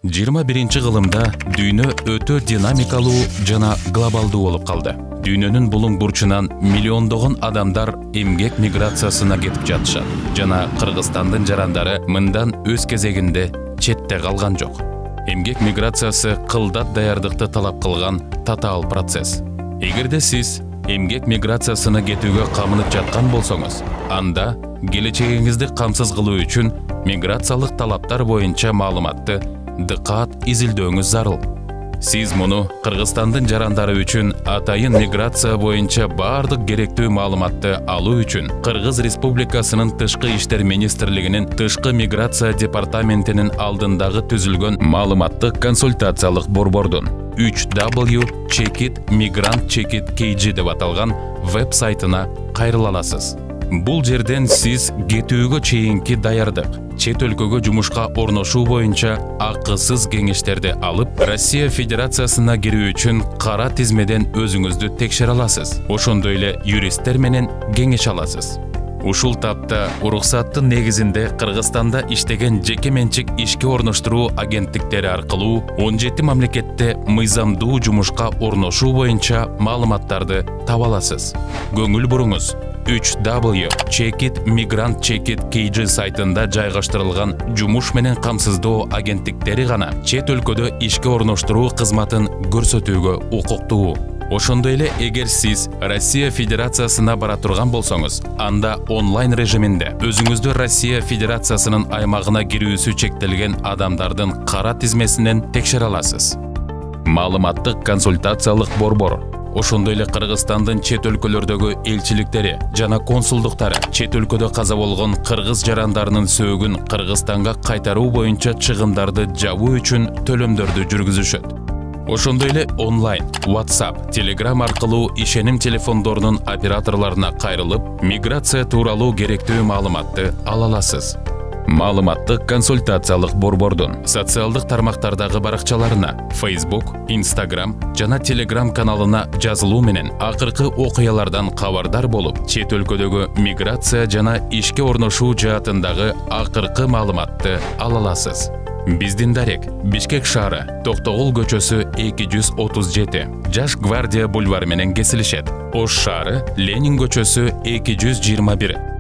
21-кылымда дүйнө өтө динамикалуу жана глобалдуу болуп калды. Дүйнөнүн булуң бурчунан миллиондогон адамдар эмгек миграциясына кетип жатышат. Жана Кыргызстандын жарандары мындан өз кезегинде четте калган жок. Эмгек миграциясы кылдат даярдыкты талап кылган татаал процесс. Эгерде сиз эмгек миграциясына кетүүгө камынып жаткан болсоңуз, анда келечегиңизди камсыз кылуу үчүн миграциялык талаптар боюнча маалыматты дыкаат изилдөөңүз зарыл. Сиз муну Кыргызстандын жарандары үчүн атайын миграция боюнча баардык керектүү маалыматты алуу үчүн Кыргыз Республикасынын Тышкы иштер министрлигинин Тышкы миграция департаментинин алдындагы түзүлгөн маалыматтык консультациялык борбордун www.chekit.migrant.chekit.kg деп аталган веб-сайтына кайрыла аласыз. Бул жерден сиз кетүүгө чейинки даярдык, чет өлкөгө жумушка орношуу боюнча акысыз кеңештерди алып, Россия Федерациясына кирүү үчүн кара тизмеден өзүңүздү текшере аласыз. Ошондой эле юристтер менен кеңеш аласыз. Ушул тапта уруксаттын негизинде Кыргызстанда иштеген жеке менчик ишке орноштуруу агенттиктери аркылуу 17 мамлекетте мыйзамдуу жумушка орношуу боюнча маалыматтарды таба аласыз. Көңүл буруңуз. www.chekit.migrant.chekit.kg сайтында жайгаштырылган жумуш менен камсыздоо агенттиктери гана чет өлкөдө ишке орноштуруу кызматын көрсөтүүгө укуктуу. Ошондой эле эгер сиз Россия Федерациясына бара турган болсоңуз, анда онлайн режиминде өзүңүздү Россия Федерациясынын аймагына кирүүсү чектелген адамдардын кара тизмесинен текшере аласыз. Маалыматтык консультациялык борбор ошондой эле Кыргызстандын чет өлкөлөрдөгү элчиликтери жана консулдуктары чет өлкөдө каза болгон кыргыз жарандарынын сөөгүн Кыргызстанга кайтаруу боюнча чыгымдарды жабуу үчүн төлөмдөрдү жүргүзүшөт. Ошондой эле онлайн, WhatsApp, Telegram аркылуу ишеним телефондорунун операторлоруна кайрылып, миграция тууралуу керектүү маалыматты ала аласыз. Маалыматтык консультациялык борбордун социалдык тармактардагы баракчаларына, Facebook, Instagram жана Telegram каналына жазылуу менен акыркы окуялардан кабардар болуп, чет өлкөдөгү миграция жана ишке орношуу жаатындагы акыркы маалыматты ала аласыз. Биздин дарек Бишкек шаары, Токтогул көчөсү 237, Жаш Гвардия бульвары менен кесилишет. Ош шаары, Ленин көчөсү 221.